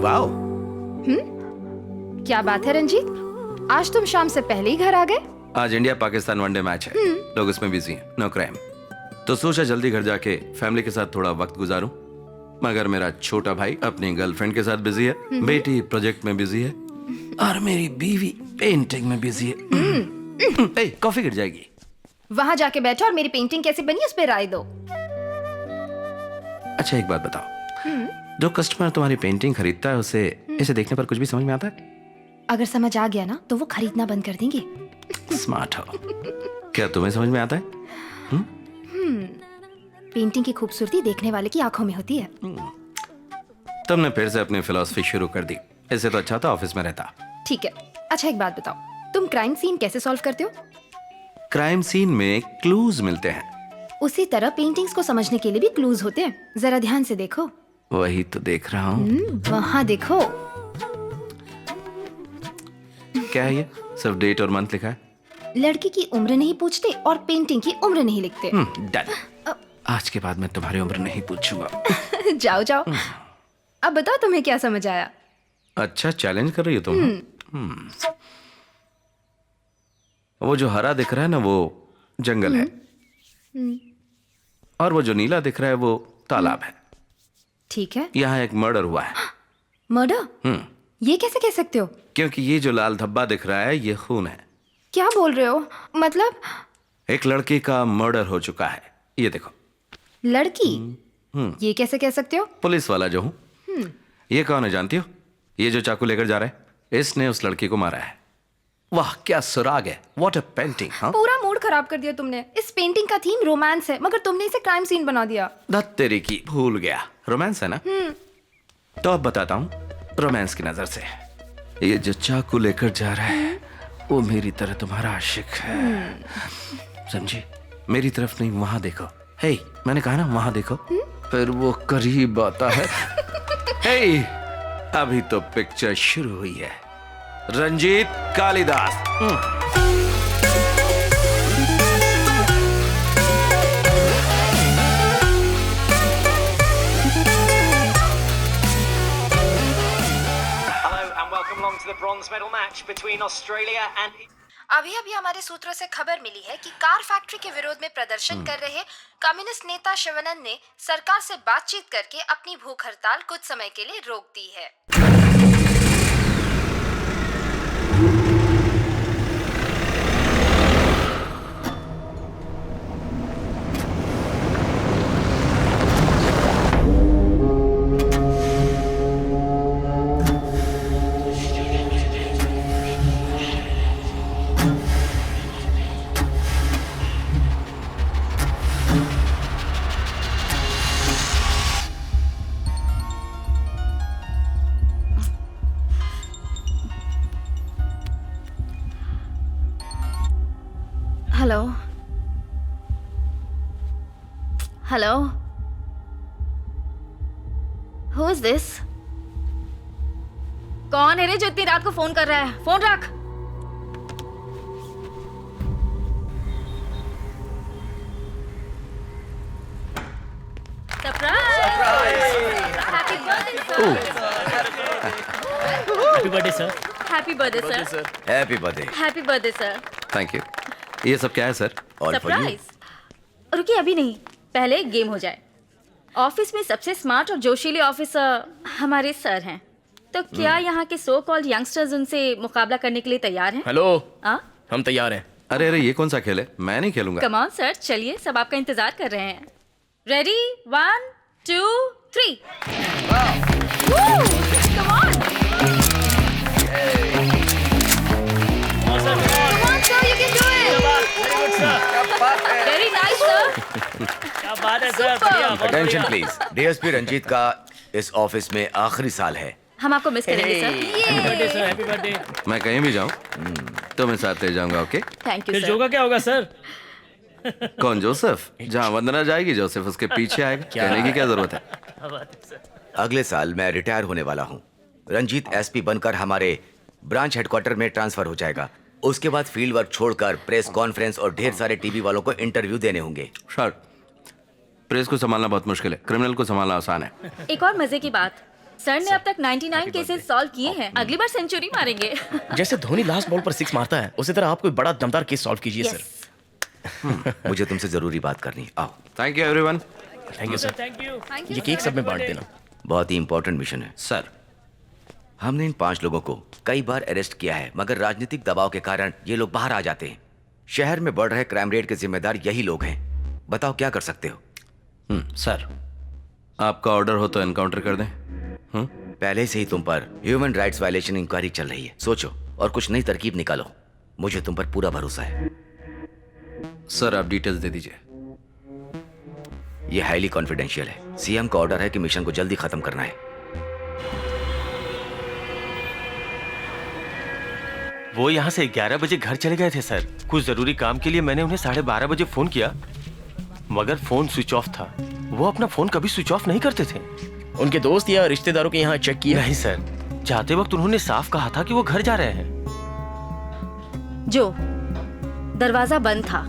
Wow, क्या बात है रंजीत, आज तुम शाम से पहले ही घर आ गए? आज इंडिया पाकिस्तान वनडे मैच है, लोग इसमें बिजी हैं, नो क्राइम। तो सोचा जल्दी घर जाके फैमिली के साथ थोड़ा वक्त गुजारूं। मगर मेरा छोटा भाई अपनी गर्लफ्रेंड के साथ बिजी है, बेटी प्रोजेक्ट में बिजी है और मेरी बीवी पेंटिंग में बिजी है। ए, कॉफी गिर जाएगी। वहां जाके बैठो और मेरी पेंटिंग कैसी बनी उस पर राय दो। अच्छा एक बात बताओ, जो कस्टमर तुम्हारी पेंटिंग खरीदता है उसे इसे देखने पर कुछ भी समझ में आता है? अगर समझ आ गया ना तो वो खरीदना बंद कर देंगे। स्मार्ट हो। क्या तुम्हें समझ में आता है? पेंटिंग की खूबसूरती देखने वाले की आंखों में होती है। तुमने फिर से अपनी फिलॉसफी शुरू कर दी। इससे तो अच्छा था ऑफिस में रहता। ठीक है, अच्छा एक बात बताओ, तुम क्राइम सीन कैसे सॉल्व करते हो? क्राइम सीन में क्लूज मिलते हैं। उसी तरह पेंटिंग्स को समझने के लिए भी क्लूज होते हैं, जरा ध्यान से देखो। वही तो देख रहा हूँ। वहाँ देखो। क्या है ये? सिर्फ डेट और मंथ लिखा है। लड़की की उम्र नहीं पूछते और पेंटिंग की उम्र नहीं लिखते। डन। आज के बाद मैं तुम्हारी उम्र नहीं पूछूंगा। जाओ जाओ। अब बताओ तुम्हें क्या समझ आया? अच्छा चैलेंज कर रही हो तुम? वो जो हरा दिख रहा है ना वो जंगल है, और वो जो नीला दिख रहा है वो तालाब है। ठीक है। यहाँ एक मर्डर हुआ है। मर्डर? ये कैसे कह सकते हो? क्योंकि ये जो लाल धब्बा दिख रहा है ये खून है। क्या बोल रहे हो? मतलब एक लड़की का मर्डर हो चुका है, ये देखो। लड़की? ये कैसे कह सकते हो? पुलिस वाला जो हूँ। ये कौन है जानती हो? ये जो चाकू लेकर जा रहा है, इसने उस लड़की को मारा है। वाह क्या सुराग है, व्हाट अ पेंटिंग। हाँ पूरा मूड खराब कर दिया तुमने। इस पेंटिंग का थीम रोमांस है, मगर तुमने इसे क्राइम सीन बना दिया। धत तेरी की, भूल गया रोमांस है ना। तो अब बताता हूँ रोमांस की नजर से। ये जो चाकू लेकर जा रहा है वो मेरी तरह तुम्हारा आशिक है, समझी? मेरी तरफ नहीं, वहां देखो। हे, मैंने कहा ना वहां देखो। फिर वो करीब आता है। हे, अभी तो पिक्चर शुरू हुई है। रंजीत कालिदास। अभी अभी हमारे सूत्रों से खबर मिली है कि कार फैक्ट्री के विरोध में प्रदर्शन कर रहे कम्युनिस्ट नेता शिवानंद ने सरकार से बातचीत करके अपनी भूख हड़ताल कुछ समय के लिए रोक दी है। Hello hello, who is this? कौन है रे जो इतनी रात को फोन कर रहा है? फोन रख। Happy birthday sir. Happy birthday sir. Happy birthday. Happy birthday sir. Thank you. ये सब क्या है सर? सरप्राइज। रुकिए अभी नहीं, पहले एक गेम हो जाए। ऑफिस में सबसे स्मार्ट और जोशीले ऑफिसर हमारे सर हैं, तो क्या यहाँ के सो कॉल्ड यंगस्टर्स उनसे मुकाबला करने के लिए तैयार हैं? हेलो, आ? हम तैयार हैं। अरे अरे ये कौन सा खेल है? मैं नहीं खेलूंगा। कम ऑन सर, चलिए सब आपका इंतजार कर रहे हैं। Ready 1 2 3। Come on sir, you can do it. Very nice sir. क्या बात है सर, बढ़िया। Attention please. डीएसपी रंजीत का इस ऑफिस में आखिरी साल है। हम आपको मिस करेंगे sir. Happy birthday sir, happy birthday. मैं कहीं भी जाऊं तो मैं साथ ले जाऊंगा। ओके? थैंक यू फिर सर। जोगा क्या होगा सर? कौन जोसेफ? जहाँ वंदना जाएगी जोसेफ उसके पीछे आएगा। कहने की क्या जरूरत है? अगले साल मैं रिटायर होने वाला हूँ। रंजीत एसपी बनकर हमारे ब्रांच हेडक्वार्टर में ट्रांसफर हो जाएगा। उसके बाद फील्ड वर्क छोड़कर प्रेस कॉन्फ्रेंस और ढेर सारे टीवी वालों को इंटरव्यू देने होंगे। शॉर्ट, प्रेस को संभालना बहुत मुश्किल है, क्रिमिनल को संभालना आसान है। एक और मजे की बात, सर ने अब तक 99 केसेस सॉल्व किए हैं, अगली बार सेंचुरी मारेंगे। जैसे धोनी लास्ट बॉल पर 6 मारता है, उसी तरह आप कोई बड़ा दमदार केस सॉल्व कीजिए Yes. सर। मुझे तुमसे जरूरी बात करनी है। आओ। Thank you everyone. Thank you sir. Thank ये यू केक सब में बांट देना। बहुत ही इंपॉर्टेंट मिशन है। सर, हमने इन 5 लोगों को कई बार अरेस्ट किया है, मगर राजनीतिक दबाव के कारण ये लोग बाहर आ जाते हैं। शहर में बढ़ रहे क्राइम रेट के जिम्मेदार यही लोग हैं। बताओ क्या कर सकते हो? सर, आपका ऑर्डर हो तो एनकाउंटर कर दें। पहले से ही तुम पर ह्यूमन राइट्स वायलेशन इंक्वायरी चल रही है। सोचो और कुछ नई तरकीब निकालो। मुझे तुम पर पूरा भरोसा है। सर, आप डिटेल्स दे दीजिए। यह हाईली कॉन्फिडेंशियल है। सीएम का ऑर्डर है कि मिशन को जल्दी खत्म करना है। वो यहाँ से 11 बजे घर चले गए थे सर। कुछ जरूरी काम के लिए मैंने उन्हें 12:30 बजे फोन किया, मगर फोन स्विच ऑफ था। वो अपना फोन कभी स्विच ऑफ नहीं करते थे। उनके दोस्त या रिश्तेदारों के यहाँ चेक किया? नहीं सर, जाते वक्त उन्होंने साफ कहा था कि वो घर जा रहे हैं। जो दरवाजा बंद था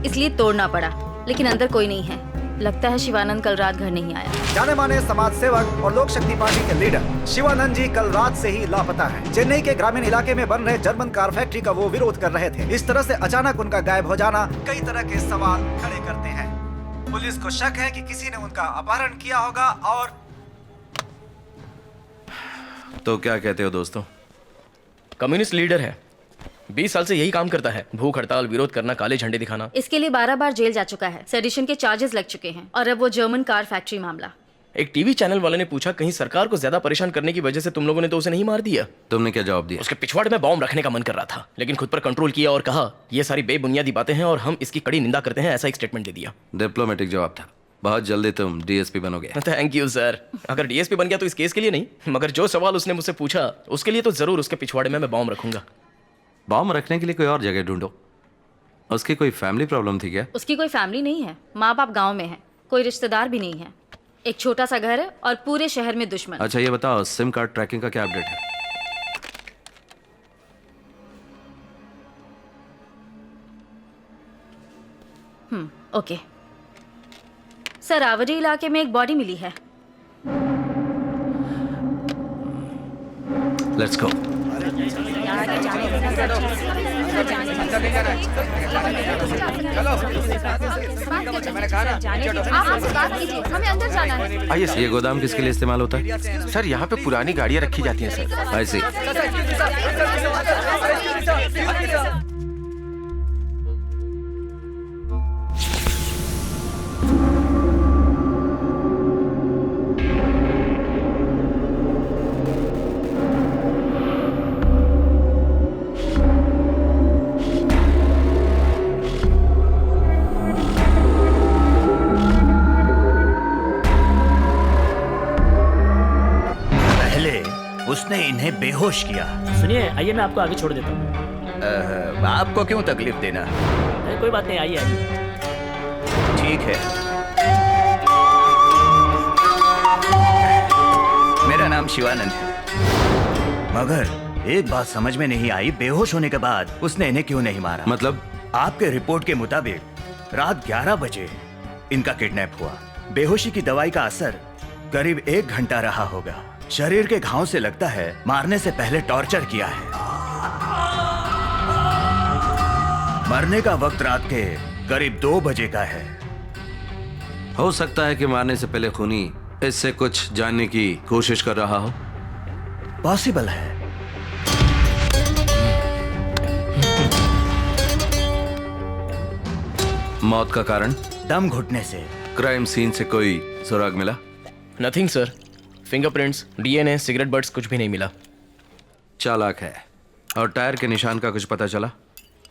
इसलिए तोड़ना पड़ा, लेकिन अंदर कोई नहीं है। लगता है शिवानंद कल रात घर नहीं आया। जाने माने समाज सेवक और लोक शक्ति पार्टी के लीडर शिवानंद जी कल रात से ही लापता हैं। चेन्नई के ग्रामीण इलाके में बन रहे जर्मन कार फैक्ट्री का वो विरोध कर रहे थे। इस तरह से अचानक उनका गायब हो जाना कई तरह के सवाल खड़े करते हैं। पुलिस को शक है कि किसी ने उनका अपहरण किया होगा। और तो क्या कहते हो दोस्तों? कम्युनिस्ट लीडर है, 20 साल से यही काम करता है। भूख हड़ताल, विरोध करना, काले झंडे दिखाना। इसके लिए 12 बार जेल जा चुका है। सेडिशन के चार्जेस लग चुके हैं। और अब वो जर्मन कार फैक्ट्री मामला। एक टीवी चैनल वाले ने पूछा, कहीं सरकार को ज्यादा परेशान करने की वजह से तुम लोगों ने तो उसे नहीं मार दिया? तुमने क्या जवाब दिया? उसके पिछवाड़े में बॉम्ब रखने का मन कर रहा था, लेकिन खुद पर कंट्रोल किया और कहा ये सारी बेबुनियादी बातें हैं और हम इसकी कड़ी निंदा करते हैं। ऐसा एक स्टेटमेंट दे दिया। डिप्लोमेटिक जवाब था। बहुत जल्दी तुम डीएसपी बनोगे। Thank you sir. अगर डीएसपी बन गया तो इस केस के लिए नहीं, मगर जो सवाल उसने मुझसे पूछा उसके लिए तो जरूर उसके पिछवाड़े में मैं बॉम्ब रखूंगा। बॉम्ब रखने के लिए कोई और जगह ढूंढो। उसकी कोई फैमिली प्रॉब्लम थी क्या? उसकी कोई फैमिली नहीं है। माँ बाप गाँव में है, कोई रिश्तेदार भी नहीं है। एक छोटा सा घर है और पूरे शहर में दुश्मन। अच्छा ये बताओ, सिम कार्ड ट्रैकिंग का क्या अपडेट है? ओके सर, आवरी इलाके में एक बॉडी मिली है। Let's go. आप हमसे बात कीजिए, हमें अंदर जाना है। आइए ये गोदाम किसके लिए इस्तेमाल होता है? सर, यहाँ पे पुरानी गाड़ियाँ रखी जाती हैं सर। ऐसी उसने इन्हें बेहोश किया। सुनिए, आइए मैं आपको आगे छोड़ देता हूँ। आपको क्यों तकलीफ देना? कोई बात नहीं, आइए आइए। ठीक है। मेरा नाम शिवानंद है। मगर एक बात समझ में नहीं आई, बेहोश होने के बाद उसने इन्हें क्यों नहीं मारा? मतलब? आपके रिपोर्ट के मुताबिक रात 11 बजे इनका किडनैप हुआ। बेहोशी की दवाई का असर करीब 1 घंटा रहा होगा। शरीर के घाव से लगता है मारने से पहले टॉर्चर किया है। मरने का वक्त रात के करीब 2 बजे का है। हो सकता है कि मारने से पहले खूनी इससे कुछ जानने की कोशिश कर रहा हो। पॉसिबल है। मौत का कारण? दम घुटने से। क्राइम सीन से कोई सुराग मिला? Nothing sir. Fingerprints, DNA, cigarette butts कुछ भी नहीं मिला। चालाक है। और टायर के निशान का कुछ पता चला?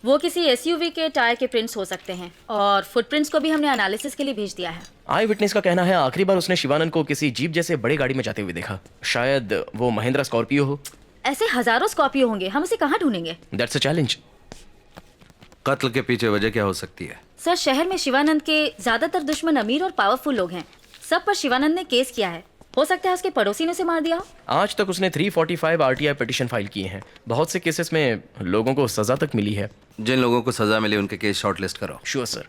वो किसी एसयूवी के टायर के प्रिंट्स हो सकते हैं और फुटप्रिंट्स को भी हमने एनालिसिस के लिए भेज दिया है। आई विटनेस का कहना है आखिरी बार उसने शिवानंद को किसी जीप जैसे बड़ी गाड़ी में जाते हुए देखा। शायद वो महिंद्रा स्कॉर्पियो हो। ऐसे हजारों स्कॉर्पियो होंगे, हम उसे कहाँ ढूंढेंगे? That's a challenge. कत्ल के पीछे वजह क्या हो सकती है? सर, शहर में शिवानंद के ज्यादातर दुश्मन अमीर और पावरफुल लोग हैं। सब पर शिवानंद ने केस किया है। हो सकता है उसके पड़ोसी ने उसे मार दिया हो। आज तक उसने 345 आरटीआई पिटीशन फाइल किए हैं। बहुत से केसेस में लोगों को सजा तक मिली है। जिन लोगों को सजा मिली उनके केस शॉर्टलिस्ट करो। Sure sir.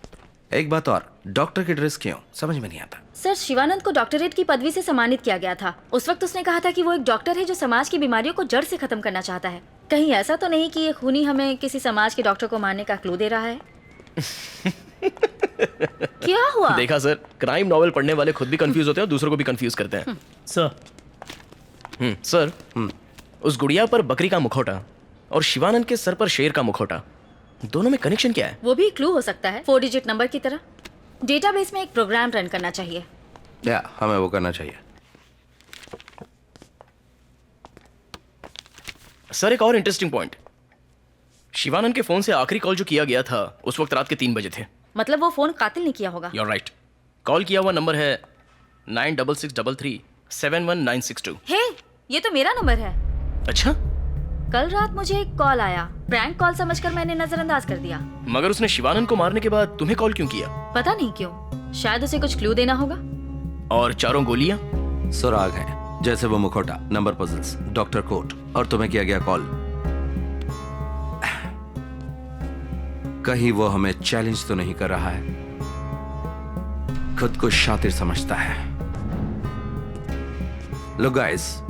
एक बात और, डॉक्टर की ड्रेस क्यों, समझ में नहीं आता। सर, शिवानंद को डॉक्टरेट की पदवी से सम्मानित किया गया था। उस वक्त उसने कहा था कि वो एक डॉक्टर है जो समाज की बीमारियों को जड़ से खत्म करना चाहता है। कहीं ऐसा तो नहीं कि ये खूनी हमें किसी समाज के डॉक्टर को मारने का क्लू दे रहा है? क्या हुआ? देखा सर, क्राइम नॉवेल पढ़ने वाले खुद भी कंफ्यूज होते हैं और दूसरों को भी कंफ्यूज करते हैं। सर, उस गुड़िया पर बकरी का मुखौटा और शिवानंद के सर पर शेर का मुखौटा, दोनों में कनेक्शन क्या है? वो भी क्लू हो सकता है, 4 डिजिट नंबर की तरह। डेटाबेस में एक प्रोग्राम रन करना चाहिए। या हमें वो करना चाहिए। सर, एक और इंटरेस्टिंग पॉइंट, शिवानंद के फोन से आखिरी कॉल जो किया गया था उस वक्त रात के 3 बजे थे। मतलब वो फोन कातिल ने किया होगा। You're right. कॉल किया हुआ नंबर है 9663371962। हे, ये तो मेरा नंबर है। अच्छा, कल रात मुझे एक कॉल आया, प्रैंक कॉल समझकर मैंने नजरअंदाज कर दिया। मगर उसने शिवानंद को मारने के बाद तुम्हें कॉल क्यों किया? पता नहीं क्यों, शायद उसे कुछ क्लू देना होगा। और चारों गोलियां? सुराग है, जैसे वो मुखौटा, नंबर पजल्स, डॉक्टर कोट, और तुम्हें किया गया कॉल। कहीं वो हमें चैलेंज तो नहीं कर रहा है, खुद को शातिर समझता है। लो गाइस,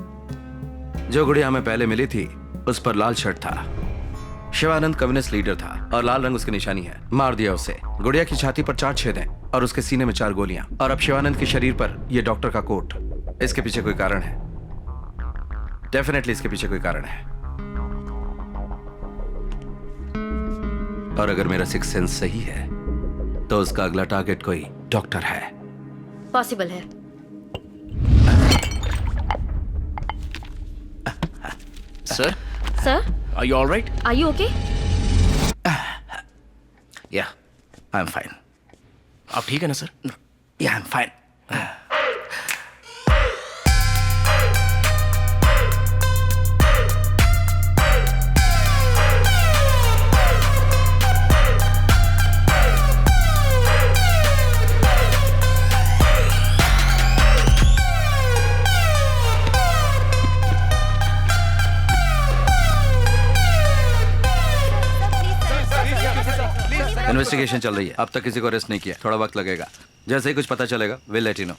जो गुड़िया हमें पहले मिली थी उस पर लाल शर्ट था। शिवानंद कम्युनिस्ट लीडर था और लाल रंग उसकी निशानी है। मार दिया उसे। गुड़िया की छाती पर 4 छेद हैं और उसके सीने में 4 गोलियां, और अब शिवानंद के शरीर पर यह डॉक्टर का कोट। इसके पीछे कोई कारण है, डेफिनेटली इसके पीछे कोई कारण है। और अगर मेरा सिक्स सेंस सही है तो उसका अगला टारगेट कोई डॉक्टर है। पॉसिबल है। Sir, sir, are you alright? Are you okay? Yeah, I am fine. आप ठीक है ना सर? या, आई एम फाइन। इन्वेस्टिगेशन चल रही है, अब तक किसी को अरेस्ट नहीं किया। थोड़ा वक्त लगेगा, जैसे ही कुछ पता चलेगा विल लेट यू नो।